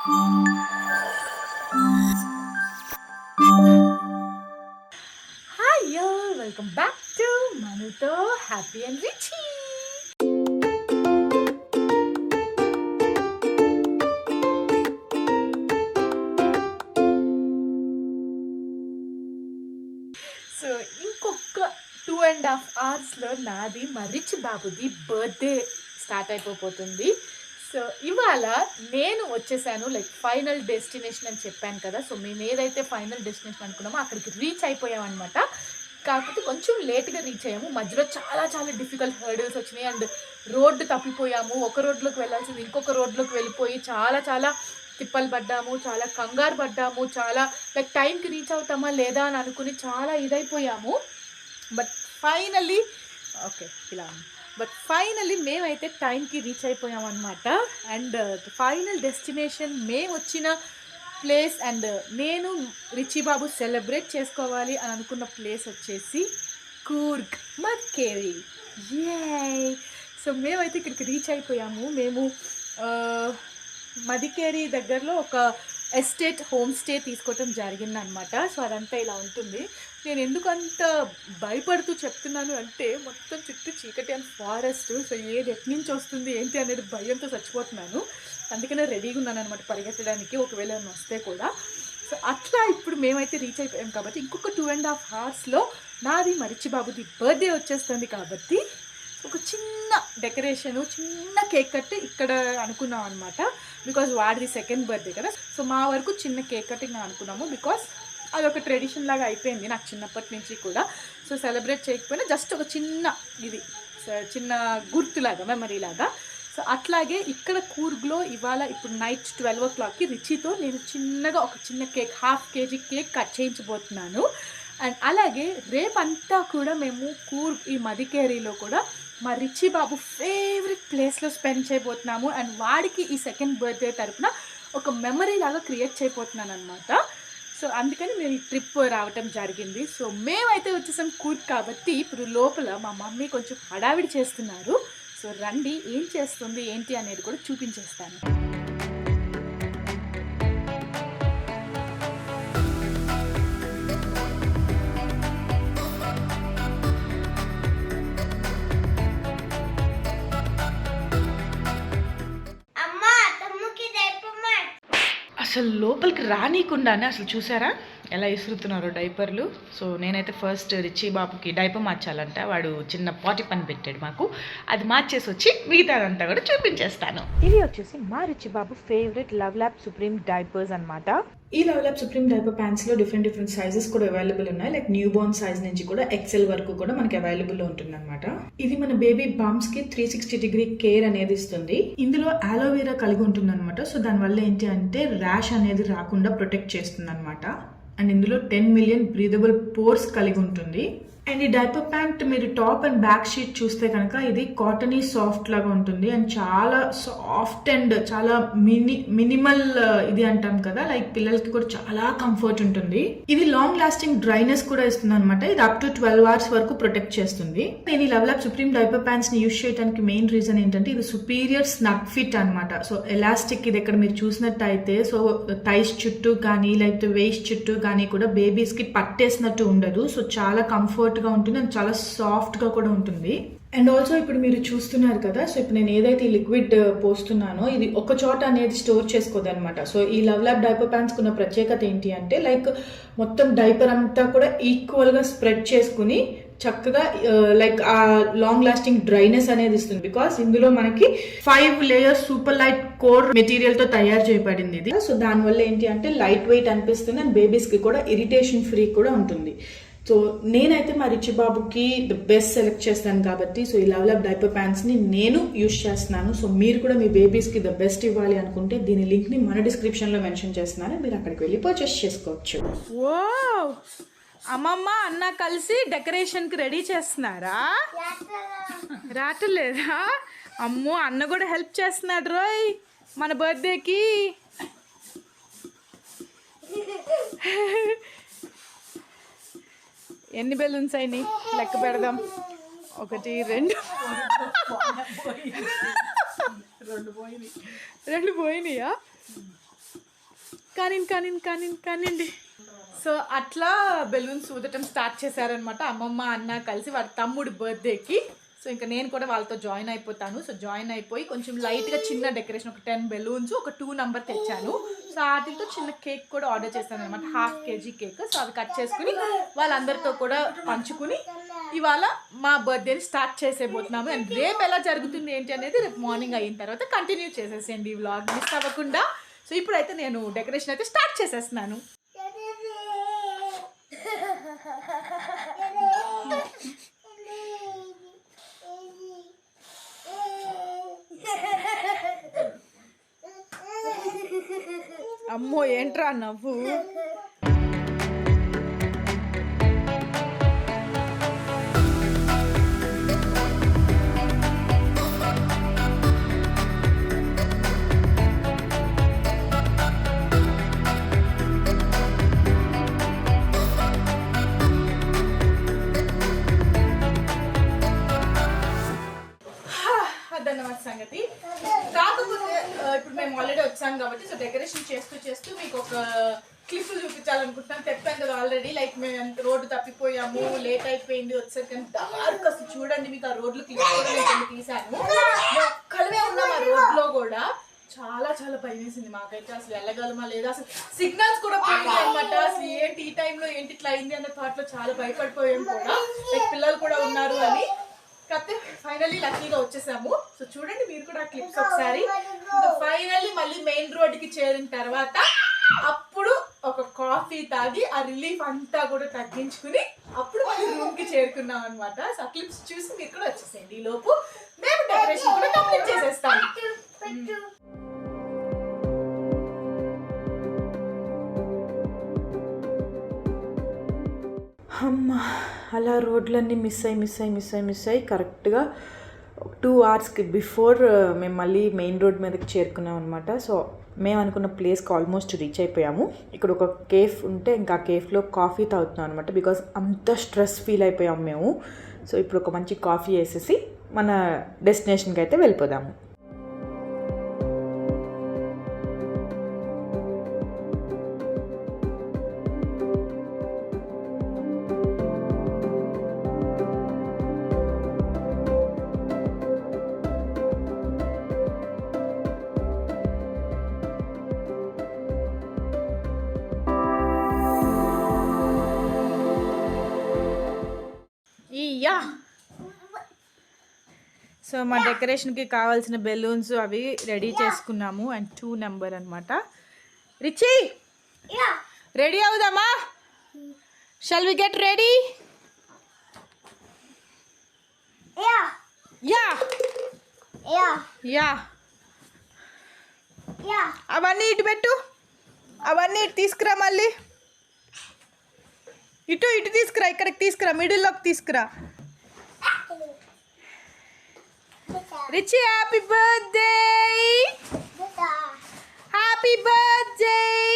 Hi yo welcome back to మనుతో happy and Richie. So ఇంకొక 2.5 అవర్స్లో నాది మా రిచ్ బాబుది బర్త్డే స్టార్ట్ అయిపోతుంది. సో ఇవాళ నేను వచ్చేసాను, లైక్ ఫైనల్ డెస్టినేషన్ అని చెప్పాను కదా. సో మేము ఏదైతే ఫైనల్ డెస్టినేషన్ అనుకున్నామో అక్కడికి రీచ్ అయిపోయామన్నమాట. కాకపోతే కొంచెం లేట్గా రీచ్ అయ్యాము. మధ్యలో చాలా చాలా డిఫికల్ట్ హర్డిల్స్ వచ్చినాయి అండ్ రోడ్డు తప్పిపోయాము. ఒక రోడ్లోకి వెళ్ళాల్సింది ఇంకొక రోడ్లోకి వెళ్ళిపోయి చాలా చాలా తిప్పలు పడ్డాము, చాలా కంగారు పడ్డాము, చాలా లైక్ టైంకి రీచ్ అవుతామా లేదా అని అనుకుని చాలా ఇదైపోయాము. బట్ ఫైనల్లీ మేమైతే టైంకి రీచ్ అయిపోయాం అనమాట. అండ్ ఫైనల్ డెస్టినేషన్ మేము వచ్చిన ప్లేస్ అండ్ నేను రిచీ బాబు సెలబ్రేట్ చేసుకోవాలి అని అనుకున్న ప్లేస్ వచ్చేసి కూర్గ్ మదికేరి. సో మేమైతే ఇక్కడికి రీచ్ అయిపోయాము. మేము మదికేరి దగ్గరలో ఒక హోమ్ స్టే తీసుకోవటం జరిగిందనమాట. సో అదంతా ఇలా ఉంటుంది. నేను ఎందుకంత భయపడుతూ చెప్తున్నాను అంటే మొత్తం చుట్టూ చీకటి అండ్ ఫారెస్ట్. సో ఏది ఎటు నుంచి వస్తుంది ఏంటి అనేది భయంతో చచ్చిపోతున్నాను. అందుకనే రెడీగా ఉన్నాను అనమాట పరిగెత్తడానికి ఒకవేళ వస్తే కూడా. సో అట్లా ఇప్పుడు మేమైతే రీచ్ అయిపోయాం కాబట్టి ఇంకొక 2.5 అవర్స్లో నాది మా రిచ్ బాబుది బర్త్డే వచ్చేస్తుంది కాబట్టి ఒక చిన్న డెకరేషను, చిన్న కేక్ కట్ ఇక్కడ అనుకున్నాం అనమాట. బికాజ్ వాడిది సెకండ్ బర్త్డే కదా. సో మా వరకు చిన్న కేక్ కటింగ్ అనుకున్నాము. బికాజ్ అదొక ట్రెడిషన్ లాగా అయిపోయింది నాకు చిన్నప్పటి నుంచి కూడా. సో సెలబ్రేట్ చేయకపోయినా జస్ట్ ఒక చిన్న గుర్తులాగా, మెమరీ లాగా. సో అట్లాగే ఇక్కడ కూర్గ్లో ఇవాళ ఇప్పుడు నైట్ 12 o'clockకి రిచితో నేను చిన్నగా ఒక చిన్న కేక్ 1/2 kg కేక్ కట్ చేయించబోతున్నాను. అండ్ అలాగే రేపంతా కూడా మేము కూర్గ్ ఈ మదికేరిలో కూడా మా రిచీ బాబు ఫేవరెట్ ప్లేస్లో స్పెండ్ చేయబోతున్నాము. అండ్ వాడికి ఈ సెకండ్ బర్త్డే తరపున ఒక మెమరీ లాగా క్రియేట్ చేయబోతున్నాను అనమాట. సో అందుకని మేము ఈ ట్రిప్ రావటం జరిగింది. సో మేమైతే వచ్చేసాం కూర్గ్ కాబట్టి ఇప్పుడు లోపల మా మమ్మీ కొంచెం హడావిడి చేస్తున్నారు. సో రండి ఏం చేస్తుంది ఏంటి అనేది కూడా చూపించేస్తాను. అసలు లోపలికి రానీకుండానే అసలు చూసారా ఎలా ఇసురుతున్నారో డైపర్లు. సో నేనైతే ఫస్ట్ రిచీ బాబుకి డైపర్ మార్చాలంట. వాడు చిన్న పాటి పని పెట్టాడు మాకు, అది మార్చేసి వచ్చి మిగతాదంతా కూడా చూపించేస్తాను. ఇవి వచ్చేసి మా రిచీ బాబు favourite love lab supreme diapers అనమాట. ఈ లవ్ ల్యాబ్ సుప్రీం డైపర్ ప్యాంట్స్లో డిఫరెంట్ సైజెస్ కూడా అవైలబుల్ ఉన్నాయి. లైక్ న్యూ బోర్న్ సైజ్ నుంచి కూడా XL వరకు కూడా మనకి అవైలబుల్ ఉంటుంది అనమాట. ఇది మన బేబీ బంప్స్ కి 360 కేర్ అనేది ఇస్తుంది. ఇందులో అలోవెరా కలిగి ఉంటుంది అనమాట. సో దానివల్ల ఏంటి అంటే ర్యాష్ అనేది రాకుండా ప్రొటెక్ట్ చేస్తుంది అనమాట. అండ్ ఇందులో 10 million బ్రీదబుల్ పోర్స్ కలిగి ఉంటుంది. అండ్ ఈ డైపర్ ప్యాంట్ మీరు టాప్ అండ్ బ్యాక్ షీట్ చూస్తే కనుక ఇది కాటనీ సాఫ్ట్ లాగా ఉంటుంది. అండ్ చాలా సాఫ్ట్ అండ్ చాలా మినిమల్ ఇది అంటాం కదా, లైక్ పిల్లలకి కూడా చాలా కంఫర్ట్ ఉంటుంది. ఇది లాంగ్ లాస్టింగ్ డ్రైనెస్ కూడా ఇస్తుంది అనమాట. ఇది అప్ టు 12 hours వరకు ప్రొటెక్ట్ చేస్తుంది. నేను ఈ love lab supreme diaper pants ని యూజ్ చేయడానికి మెయిన్ రీజన్ ఏంటంటే ఇది సుపీరియర్ స్నగ్ ఫిట్ అనమాట. సో ఎలాస్టిక్ ఇది ఇక్కడ మీరు చూసినట్టయితే సో థైస్ చుట్టూ కానీ లేకపోతే వేస్ట్ చుట్టూ కానీ కూడా బేబీస్ కి పట్టేసినట్టు ఉండదు. సో చాలా కంఫర్ట్ గా ఉంటుంది అండ్ చాలా సాఫ్ట్ గా కూడా ఉంటుంది. అండ్ ఆల్సో ఇప్పుడు మీరు చూస్తున్నారు కదా, సో ఇప్పుడు నేను ఏదైతే లిక్విడ్ పోస్తున్నానో ఇది ఒక చోట అనేది స్టోర్ చేసుకోదు అనమాట. సో ఈ లవ్ ల్యాబ్ డైపర్ ప్యాంట్స్ కున్న ప్రత్యేకత ఏంటి అంటే లైక్ మొత్తం డైపర్ అంతా కూడా ఈక్వల్ గా స్ప్రెడ్ చేసుకుని చక్కగా లైక్ ఆ లాంగ్ లాస్టింగ్ డ్రైనెస్ అనేది ఇస్తుంది. బికాస్ ఇందులో మనకి 5 layers super light core material తో తయారు చేయబడింది ఇది. సో దానివల్ల ఏంటి అంటే లైట్ వెయిట్ అనిపిస్తుంది అండ్ బేబీస్ కి కూడా ఇరిటేషన్ ఫ్రీ కూడా ఉంటుంది. సో నేనైతే మా రిచీ బాబుకి ద బెస్ట్ సెలెక్ట్ చేస్తాను కాబట్టి సో ఈ లవ్ ల్యాబ్ డైపర్ ప్యాంట్స్ ని నేను యూజ్ చేస్తున్నాను. సో మీరు కూడా మీ బేబీస్ కి ద బెస్ట్ ఇవ్వాలి అనుకుంటే దీని లింక్ ని మన డిస్క్రిప్షన్ లో మెన్షన్ చేస్తున్నాను. మీరు అక్కడికి వెళ్ళి పర్చేస్ చేసుకోవచ్చు. అమ్మమ్మ అన్న కలిసి డెకరేషన్ కి రెడీ చేస్తున్నారా? రావట్లేదా? అమ్మో అన్న కూడా హెల్ప్ చేస్తున్నాడు రోయ్ మన బర్త్డేకి. ఎన్ని బెలూన్స్ అయినాయి లెక్క పెడదాం. 1 2 2 పోయినాయా? కానివ్వండి. సో అట్లా బెలూన్స్ ఊదటం స్టార్ట్ చేశారనమాట అమ్మమ్మ అన్న కలిసి వాడి తమ్ముడి బర్త్డేకి. సో ఇంకా నేను కూడా వాళ్ళతో జాయిన్ అయిపోతాను. సో జాయిన్ అయిపోయి కొంచెం లైట్గా చిన్న డెకరేషన్, ఒక 10 బెలూన్స్, ఒక 2 నెంబర్ తెచ్చాను. సో వాటితో చిన్న కేక్ కూడా ఆర్డర్ చేశాను అనమాట, 1/2 kg కేక్. సో అవి కట్ చేసుకుని వాళ్ళందరితో కూడా పంచుకుని ఇవాళ మా బర్త్డేని స్టార్ట్ చేసేబోతున్నాము. అండ్ రేపు ఎలా జరుగుతుంది ఏంటి అనేది రేపు మార్నింగ్ అయిన తర్వాత కంటిన్యూ చేసేసేయండి ఈ వ్లాగ్ మిస్ అవ్వకుండా. సో ఇప్పుడైతే నేను డెకరేషన్ అయితే స్టార్ట్ చేసేస్తున్నాను. అమ్మో ఏంట్రా నవ్వు. అదన్నమాట సంగతి. కాకపోతే ఇప్పుడు మేము ఆల్రెడీ వచ్చాం కాబట్టి సో డెకరేషన్ చేస్తూ మీకు ఒక క్లిప్లు చూపించాలనుకుంటున్నాను. చెప్పాను కదా ఆల్రెడీ, లైక్ మేము ఎంత రోడ్డు తప్పిపోయాము, లేట్ అయిపోయింది వచ్చేసరికి డార్క్. అసలు చూడండి, మీకు ఆ రోడ్లు క్లిప్ కూడా నేను తీసాను. ఒక్కడమే ఉన్నాం ఆ రోడ్లో కూడా. చాలా చాలా భయం వేసింది మాకైతే, అసలు వెళ్ళగలమా లేదా, అసలు సిగ్నల్స్ కూడా పోయింది అనమాట. అసలు ఏంటి ఈ టైంలో ఏంటి ఇట్లా అయింది అన్న థాట్లో చాలా భయపడిపోయాం కూడా, లైక్ పిల్లలు కూడా ఉన్నారు అని. కాకపోతే ఫైనల్లీ లక్కీగా వచ్చేసాము. సో చూడండి మీరు కూడా ఆ క్లిప్స్ ఒకసారి. ఫైనల్లీ మళ్ళీ మెయిన్ రోడ్డుకి చేరిన తర్వాత అప్పుడు ఒక కాఫీ తాగి ఆ రిలీఫ్ అంతా కూడా తగ్గించుకుని అప్పుడు మళ్ళీ రూమ్కి చేరుకున్నాం అనమాట. సో ఆ క్లిప్స్ చూసి మీరు కూడా వచ్చేసేయండి. ఈ లోపు మేము డెకరేషన్ కూడా కంప్లీట్ చేసేస్తాం. అమ్మ అలా రోడ్లన్నీ మిస్ అయ్యి కరెక్ట్గా 2 hours బిఫోర్ మేము మళ్ళీ మెయిన్ రోడ్ మీదకి చేరుకున్నాం అనమాట. సో మేము అనుకున్న ప్లేస్కి ఆల్మోస్ట్ రీచ్ అయిపోయాము. ఇక్కడ ఒక కేఫ్ ఉంటే ఇంకా ఆ కేఫ్లో కాఫీ తాగుతున్నాం అనమాట, బికాజ్ అంత స్ట్రెస్ ఫీల్ అయిపోయాము మేము. సో ఇప్పుడు ఒక మంచి కాఫీ వేసేసి మన డెస్టినేషన్కి అయితే వెళ్ళిపోదాము. సో మా డెకరేషన్కి కావాల్సిన బెలూన్స్ అవి రెడీ చేసుకున్నాము. అండ్ 2 నెంబర్ అనమాట. రిచి రెడీ అవుదామా? Shall we get ready? Yeah అవన్నీ ఇటు పెట్టు, అవన్నీ ఇటు తీసుకురా, మళ్ళీ ఇటు తీసుకురా, ఇక్కడికి తీసుకురా, మిడిల్లోకి తీసుకురా. Richie, happy birthday! Happy birthday!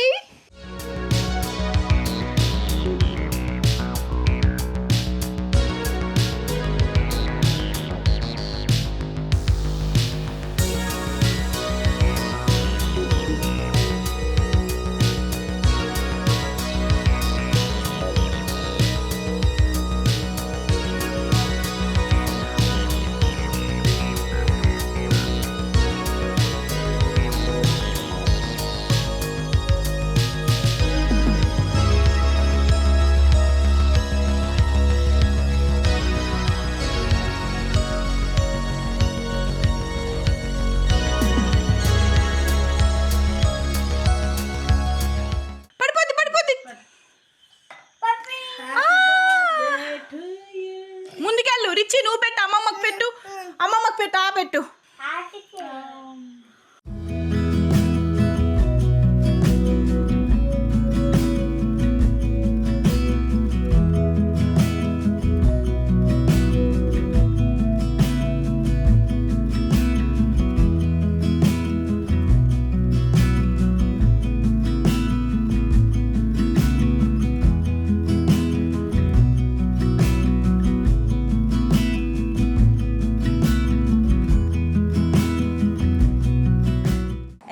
ముందుకెళ్ళు రిచి, నువ్వు పెట్టు, అమ్మమ్మకు పెట్టు, అమ్మమ్మకు పెట్టు, పెట్టు.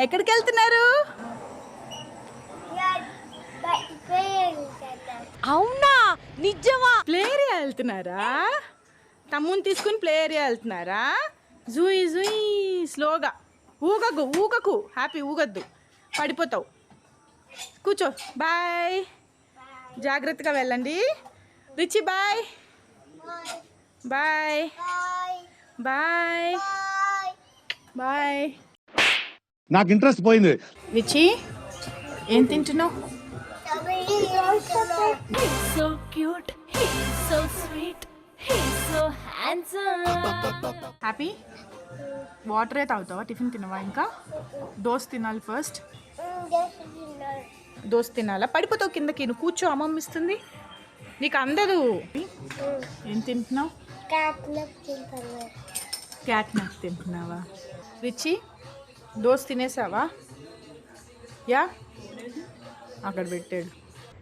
ఎక్కడికి వెళ్తున్నారు? అవునా నిజమా? ప్లే ఏరియా వెళ్తున్నారా? తమ్ముని తీసుకుని ప్లే ఏరియా వెళ్తున్నారా? జూయి జూయి స్లోగా ఊగకు హ్యాపీ ఊగద్దు, పడిపోతావు. కూర్చో. బాయ్, జాగ్రత్తగా వెళ్ళండి. Richie bye bye bye bye. నాకు ఇంట్రెస్ట్ పోయింది. రిచి ఏం తింటున్నావు? So cute, he's so sweet, he's so handsome. Happy వాటరే తాగుతావా? టిఫిన్ తినవా? ఇంకా దోశ తినాలి. ఫస్ట్ దోశ తినాలా? పడిపోతావు కిందకి. నువ్వు కూర్చో, అమ్మమ్మ ఇస్తుంది. నీకు అందదు. ఏం తింటున్నావు? క్యాట్ నట్ తింటున్నావా? రిచి దోశ తినేసావా? యా, అక్కడ పెట్టాడు.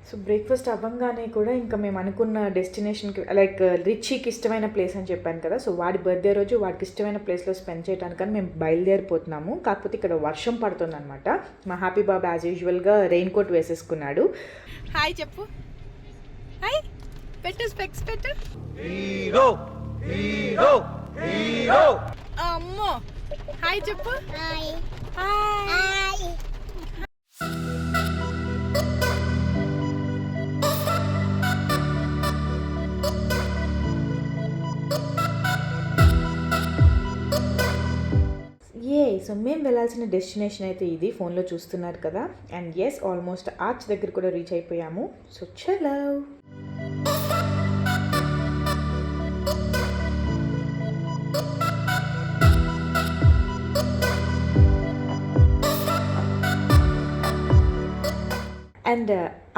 సో బ్రేక్ఫాస్ట్ అవ్వగానే కూడా ఇంకా మేము అనుకున్న డెస్టినేషన్కి, లైక్ రిచీకి ఇష్టమైన ప్లేస్ అని చెప్పాను కదా, సో వాడి బర్త్డే రోజు వాడికి ఇష్టమైన ప్లేస్లో స్పెండ్ చేయడానికని మేము బయలుదేరిపోతున్నాము. కాకపోతే ఇక్కడ వర్షం పడుతుంది అనమాట. మా హ్యాపీ బాబు యాజ్ యూజువల్గా రెయిన్ కోట్ వేసేసుకున్నాడు. హాయ్ చెప్పు. హాయ్ పెట్టు, స్పెక్స్ పెట్టు. Hero hero hero. అమ్మో హాయ్ చెప్పు. Hi hi. సో మేము వెళ్ళాల్సిన డెస్టినేషన్ అయితే ఇది, ఫోన్లో చూస్తున్నారు కదా. అండ్ ఎస్, ఆల్మోస్ట్ ఆర్చ్ దగ్గర కూడా రీచ్ అయిపోయాము. సో చలో. అండ్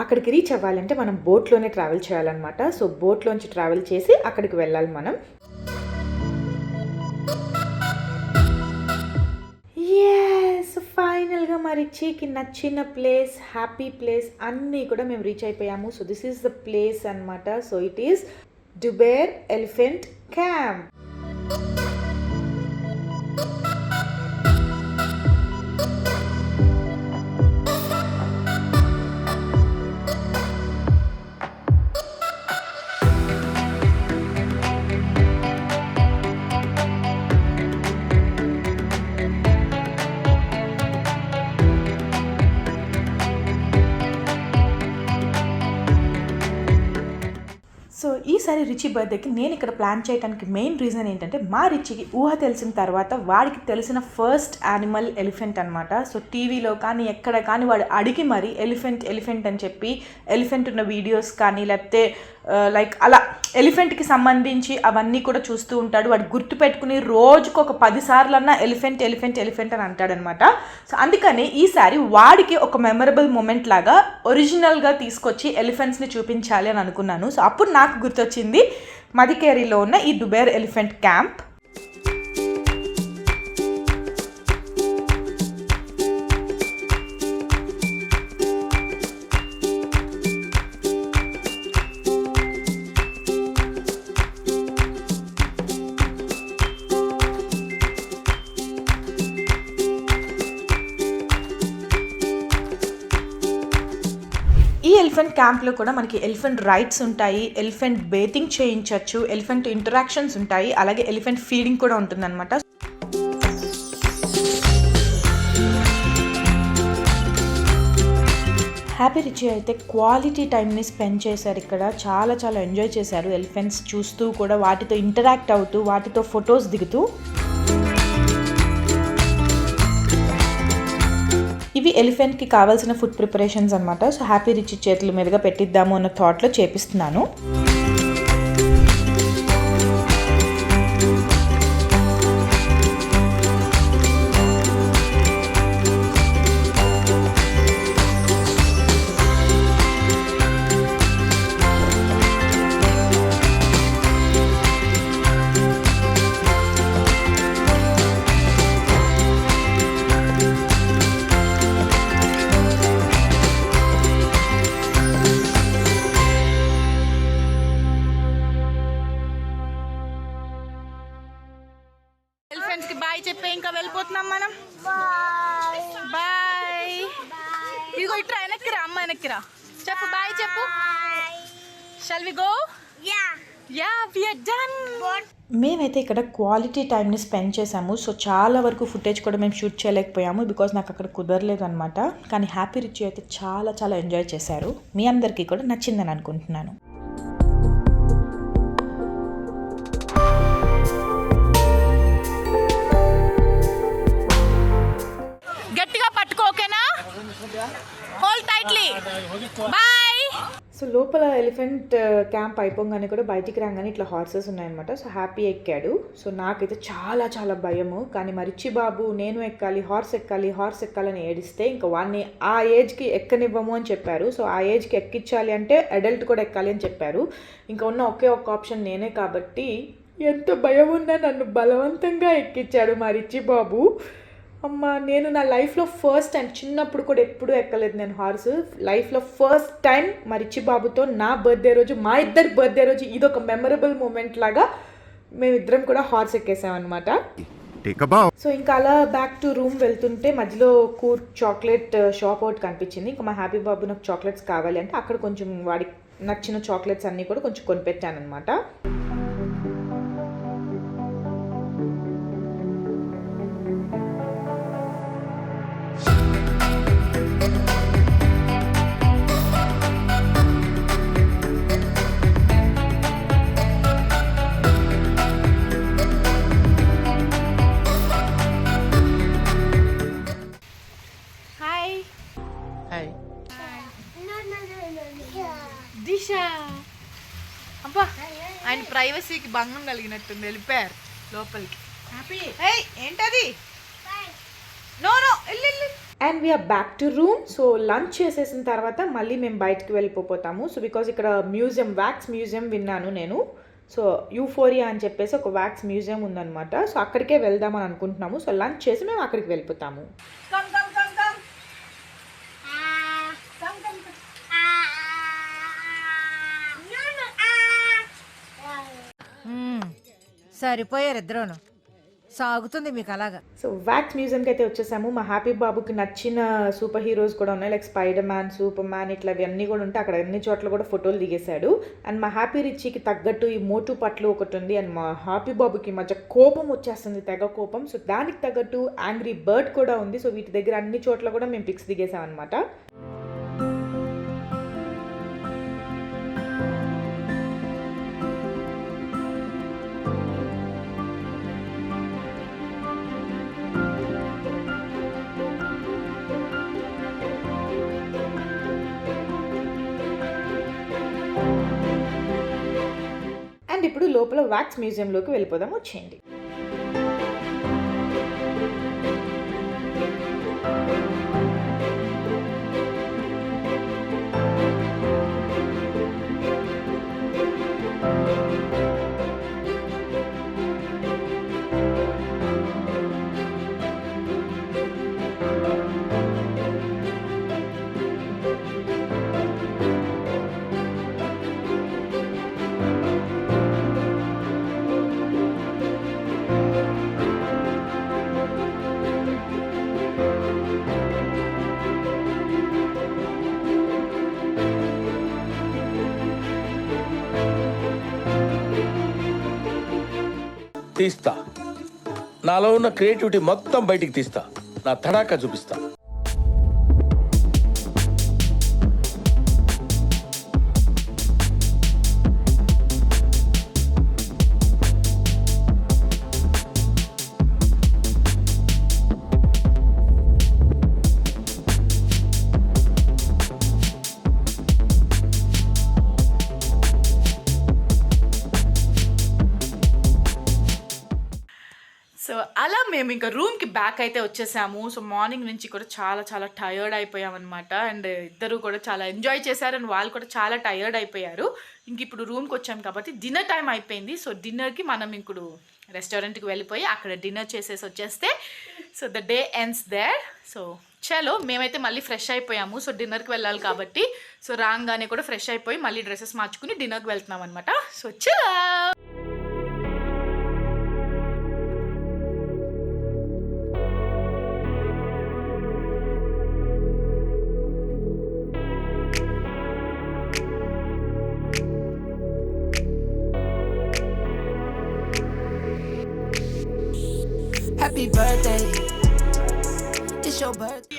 అక్కడికి రీచ్ అవ్వాలంటే మనం బోట్లోనే ట్రావెల్ చేయాలన్నమాట. సో బోట్లోంచి ట్రావెల్ చేసి అక్కడికి వెళ్ళాలి మనం. ఫైనల్గా మా రిచీకి నచ్చిన ప్లేస్, హ్యాపీ ప్లేస్ అన్నీ కూడా మేము రీచ్ అయిపోయాము. So this is the place అనమాట. So it is Dubare elephant camp. So ఈసారి రిచి బర్త్డేకి నేను ఇక్కడ ప్లాన్ చేయడానికి మెయిన్ రీజన్ ఏంటంటే, మా రిచికి ఊహ తెలిసిన తర్వాత వాడికి తెలిసిన ఫస్ట్ యానిమల్ ఎలిఫెంట్ అనమాట. సో టీవీలో కానీ ఎక్కడ కానీ వాడు అడిగి మరి ఎలిఫెంట్ ఎలిఫెంట్ అని చెప్పి ఎలిఫెంట్ ఉన్న వీడియోస్ కానీ, లేకపోతే లైక్ అలా ఎలిఫెంట్కి సంబంధించి అవన్నీ కూడా చూస్తూ ఉంటాడు. వాడు గుర్తుపెట్టుకుని రోజుకు ఒక 10 సార్లన్నా ఎలిఫెంట్ ఎలిఫెంట్ ఎలిఫెంట్ అని అంటాడనమాట. సో అందుకని ఈసారి వాడికి ఒక మెమరబుల్ మూమెంట్ లాగా ఒరిజినల్గా తీసుకొచ్చి ఎలిఫెంట్స్ని చూపించాలి అని అనుకున్నాను. సో అప్పుడు నాకు గుర్తొచ్చింది మదికేరిలో ఉన్న ఈ డుబేర్ ఎలిఫెంట్ క్యాంప్. ఈ ఎలిఫెంట్ క్యాంప్లో కూడా మనకి ఎలిఫెంట్ రైడ్స్ ఉంటాయి, ఎలిఫెంట్ బేతింగ్ చేయించవచ్చు, ఎలిఫెంట్ ఇంటరాక్షన్స్ ఉంటాయి, అలాగే ఎలిఫెంట్ ఫీడింగ్ కూడా ఉంటుందన్నమాట. హ్యాపీ రిచి అయితే క్వాలిటీ టైంని స్పెండ్ చేశారు ఇక్కడ. చాలా చాలా ఎంజాయ్ చేశారు ఎలిఫెంట్స్ చూస్తూ కూడా, వాటితో ఇంటరాక్ట్ అవుతూ, వాటితో ఫొటోస్ దిగుతూ. ఇవి ఎలిఫెంట్కి కావాల్సిన ఫుడ్ ప్రిపరేషన్స్ అనమాట. సో హ్యాపీ రిచి చేతుల మీదుగా పెట్టిద్దాము అన్న థాట్లో చేపిస్తున్నాను. ఎలిఫెంట్స్కి బాయ్ చెప్పే ఇంకా వెళ్ళిపోతున్నాం మనం. బాయ్. ఇదిగో ఇట్రా, వెనక్కిరా అమ్మ, వెనక్కిరా. చెప్పు బాయ్ చెప్పు. Shall we go? Yeah we are done. మేమైతే ఇక్కడ క్వాలిటీ టైంని స్పెండ్ చేసాము. సో చాలా వరకు ఫుటేజ్ కూడా మేము షూట్ చేయలేకపోయాము బికాజ్ నాకు అక్కడ కుదరలేదు అనమాట. కానీ హ్యాపీ రిచ్ అయితే చాలా చాలా ఎంజాయ్ చేశారు. మీ అందరికీ కూడా నచ్చిందని అనుకుంటున్నాను. గట్టిగా పట్టుకో, ఓకేనా? Hold tightly. బాయ్. సో లోపల ఎలిఫెంట్ క్యాంప్ అయిపోగానే కూడా బయటికి రాగానే ఇట్లా హార్సెస్ ఉన్నాయన్నమాట. సో హ్యాపీ ఎక్కాడు. సో నాకైతే చాలా చాలా భయము. కానీ మా రిచి బాబు నేను ఎక్కాలి హార్స్ ఎక్కాలని ఏడిస్తే ఇంకా వాడిని ఆ ఏజ్కి ఎక్కనివ్వము అని చెప్పారు. సో ఆ ఏజ్కి ఎక్కించాలి అంటే అడల్ట్ కూడా ఎక్కాలి అని చెప్పారు. ఇంకా ఉన్న ఒకే ఒక్క ఆప్షన్ నేనే కాబట్టి ఎంత భయం ఉన్నా నన్ను బలవంతంగా ఎక్కించాడు మా రిచి బాబు. అమ్మ, నేను నా లైఫ్లో ఫస్ట్ టైం, చిన్నప్పుడు కూడా ఎప్పుడూ ఎక్కలేదు నేను హార్స్. లైఫ్లో ఫస్ట్ టైం మా రిచి బాబుతో నా బర్త్డే రోజు, మా ఇద్దరి బర్త్డే రోజు ఇదొక మెమరబుల్ మూమెంట్ లాగా మేమిద్దరం కూడా హార్స్ ఎక్కేసామన్నమాట. సో ఇంకా అలా బ్యాక్ టు రూమ్ వెళ్తుంటే మధ్యలో చాక్లెట్ షాప్ ఒకటి కనిపించింది. ఇంకా మా హ్యాపీ బాబు నాకు చాక్లెట్స్ కావాలి అంటే అక్కడ కొంచెం వాడికి నచ్చిన చాక్లెట్స్ అన్నీ కూడా కొంచెం కొనిపెట్టాను అనమాట. దిశా అబ్బా, ఆయన ప్రైవసీకి భంగం కలిగినట్టుంది, వెళ్ళిపోయారు లోపలికి. ఏంటది? No and we're back to room. So lunch చేసేసిన తర్వాత మళ్ళీ మేము బయటకు వెళ్ళిపోతాము. సో బికాజ్ ఇక్కడ వ్యాక్స్ మ్యూజియం విన్నాను నేను. సో యూఫోరియా అని చెప్పేసి ఒక వ్యాక్స్ మ్యూజియం ఉందన్నమాట. సో అక్కడికే వెళ్దామని అనుకుంటున్నాము. సో లంచ్ చేసి మేము అక్కడికి వెళ్ళిపోతాము. సరిపోయారు ఇద్దరును, సాగుతుంది మీకు అలాగా. సో వ్యాక్స్ మ్యూజియంకి అయితే వచ్చేసాము. మా హ్యాపీ బాబుకి నచ్చిన సూపర్ హీరోస్ కూడా ఉన్నాయి, like spider man, super man, ఇట్లా అన్నీ కూడా ఉంటాయి. అక్కడ అన్ని చోట్ల కూడా ఫోటోలు దిగేశాడు. అండ్ మా హ్యాపీ రిచ్చికి తగ్గట్టు ఈ మోటు పట్లు ఒకటి ఉంది. అండ్ మా హ్యాపీ బాబుకి మధ్య కోపం వచ్చేస్తుంది, తెగ కోపం. సో దానికి తగ్గట్టు యాంగ్రీ బర్డ్ కూడా ఉంది. సో వీటి దగ్గర అన్ని చోట్ల కూడా మేము పిక్స్ దిగేసాం అనమాట. అండ్ ఇప్పుడు లోపల వ్యాక్స్ మ్యూజియంలోకి వెళ్ళిపోదాం, వచ్చేయండి. తీస్తా, నాలో ఉన్న క్రియేటివిటీ మొత్తం బయటికి తీస్తా, నా తడాకా చూపిస్తా. సో అలా మేము ఇంకా రూమ్కి బ్యాక్ అయితే వచ్చేసాము. సో మార్నింగ్ నుంచి కూడా చాలా చాలా టయర్డ్ అయిపోయామన్నమాట. అండ్ ఇద్దరు కూడా చాలా ఎంజాయ్ చేశారు అండ్ వాళ్ళు కూడా చాలా టయర్డ్ అయిపోయారు. ఇంక ఇప్పుడు రూమ్కి వచ్చాం కాబట్టి డిన్నర్ టైం అయిపోయింది. సో డిన్నర్కి మనం ఇప్పుడు రెస్టారెంట్కి వెళ్ళిపోయి అక్కడ డిన్నర్ చేసేసి వచ్చేస్తే so the day ends there. So చలో మేమైతే మళ్ళీ ఫ్రెష్ అయిపోయాము. సో డిన్నర్కి వెళ్ళాలి కాబట్టి సో రాగానే కూడా ఫ్రెష్ అయిపోయి మళ్ళీ డ్రెస్సెస్ మార్చుకుని డిన్నర్కి వెళ్తున్నాం అనమాట. సో చలో. happy birthday. It's your birthday.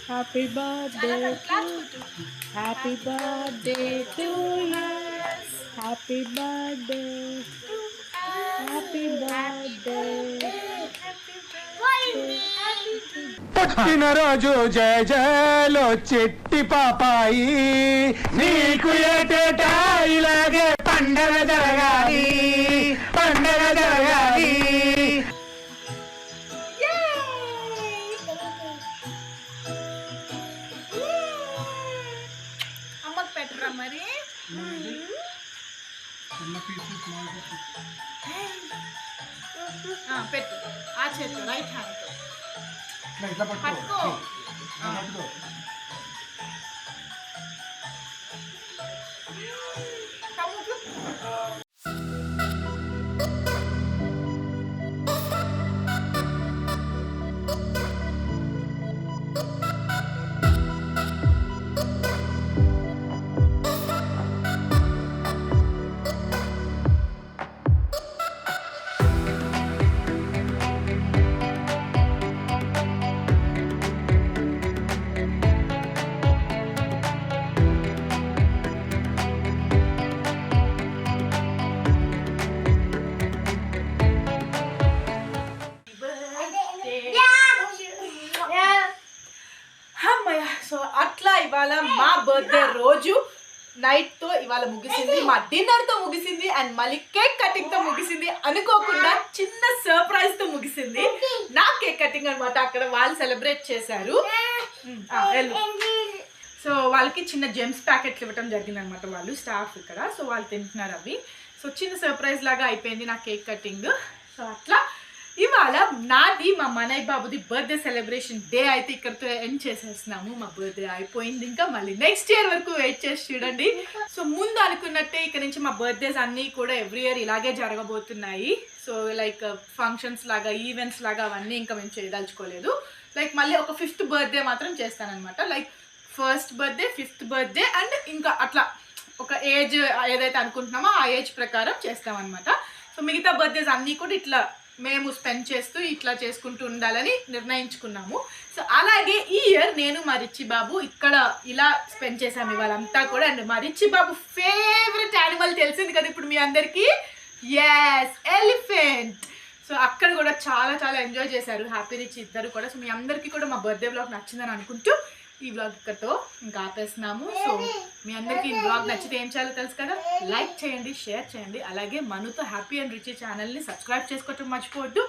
Happy birthday happy birthday to you happy birthday happy birthday పుట్టినరోజు జయ జయలో చెట్టి పాపాయి నీకు ఏటేటా ఇలాగే పండగ జరగాలి పండగ జరగాలి. అమ్మకు పెట్టరా మరి పెట్టు ఆ చేతితో రైట్ హ్యాండ్తో పట్టుకో అమ్మయ్య. సో అట్లా ఇవాళ మా బర్త్డే రోజు నైట్తో ఇవాళ ముగిసింది, మా డిన్నర్తో ముగిసింది అండ్ మళ్ళీ కేక్ కటింగ్తో ముగిసింది. అనుకోకుండా చిన్న సర్ప్రైజ్తో ముగిసింది. నా కేక్ కటింగ్ అనమాట. అక్కడ వాళ్ళు సెలబ్రేట్ చేశారు. సో వాళ్ళకి చిన్న జెమ్స్ ప్యాకెట్లు ఇవ్వడం జరిగింది అనమాట. వాళ్ళు స్టాఫ్ ఇక్కడ. సో వాళ్ళు తింటున్నారు అవి. సో చిన్న సర్ప్రైజ్ లాగా అయిపోయింది నా కేక్ కటింగ్. సో అట్లా ఇవాళ నాది మా మనయ్ బాబుది బర్త్డే సెలబ్రేషన్ డే అయితే ఇక్కడితో ఎండ్ చేసేస్తున్నాము. మా బర్త్డే అయిపోయింది. ఇంకా మళ్ళీ నెక్స్ట్ ఇయర్ వరకు వెయిట్ చేసి చూడండి. సో ముందు అనుకున్నట్టే ఇక్కడ నుంచి మా బర్త్డేస్ అన్నీ కూడా ఎవ్రీ ఇయర్ ఇలాగే జరగబోతున్నాయి. సో లైక్ ఫంక్షన్స్ లాగా ఈవెంట్స్ లాగా అవన్నీ ఇంకా మేము చేయదలుచుకోలేదు. లైక్ మళ్ళీ ఒక 5th బర్త్డే మాత్రం చేస్తానన్నమాట. Like 1st birthday 5th birthday and ఇంకా అట్లా ఒక ఏజ్ ఏదైతే అనుకుంటున్నామో ఆ ఏజ్ ప్రకారం చేస్తామన్నమాట. సో మిగతా బర్త్డేస్ అన్నీ కూడా ఇట్లా మేము స్పెండ్ చేస్తూ ఇట్లా చేసుకుంటూ ఉండాలని నిర్ణయించుకున్నాము. సో అలాగే ఈ ఇయర్ నేను మా రిచి బాబు ఇక్కడ ఇలా స్పెండ్ చేసాము ఇవాళంతా కూడా. అండ్ మా రిచి బాబు ఫేవరెట్ యానిమల్ తెలిసింది కదా ఇప్పుడు మీ అందరికీ, ఎస్ ఎలిఫెంట్. సో అక్కడ కూడా చాలా చాలా ఎంజాయ్ చేశారు హ్యాపీ రిచ్ ఇద్దరు కూడా. సో మీ అందరికీ కూడా మా బర్త్డే వ్లాగ్ నచ్చిందని అనుకుంటూ ఈ వ్లాగ్ ఇక్కడతో ఇంకా ఆపేస్తున్నాము. సో మీ అందరికీ ఈ వ్లాగ్ నచ్చితే ఏం చేయాలో తెలుసు కదా, లైక్ చేయండి, షేర్ చేయండి. అలాగే మనుతో హ్యాపీ అండ్ రిచ్ ఛానల్ని సబ్స్క్రైబ్ చేసుకోవటం మర్చిపోవద్దు.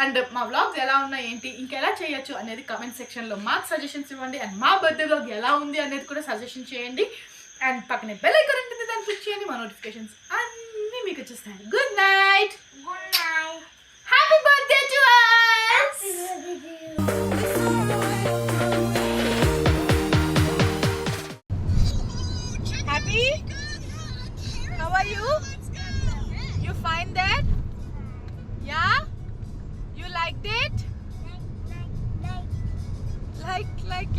అండ్ మా వ్లాగ్స్ ఎలా ఉన్నాయి ఏంటి ఇంకెలా చేయొచ్చు అనేది కమెంట్ సెక్షన్లో మాకు సజెషన్స్ ఇవ్వండి. అండ్ మా బర్త్డే వ్లాగ్ ఎలా ఉంది అనేది కూడా సజెషన్ చేయండి. అండ్ పక్కనే బెల్ ఐకాన్ ఉంటుంది, దాన్ని క్లిక్ చేయండి. మా నోటిఫికేషన్స్ అన్నీ మీకు వచ్చేస్తాయి. Good night. Happy birthday to us. Happy? How are you? You find that? Yeah? You liked it?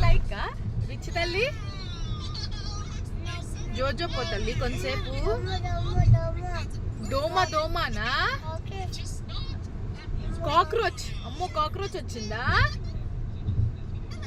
Like, huh? Which talli? Jojo po talli konsepu. Doma na? Cockroach. Ammo cockroach వచ్చిందా?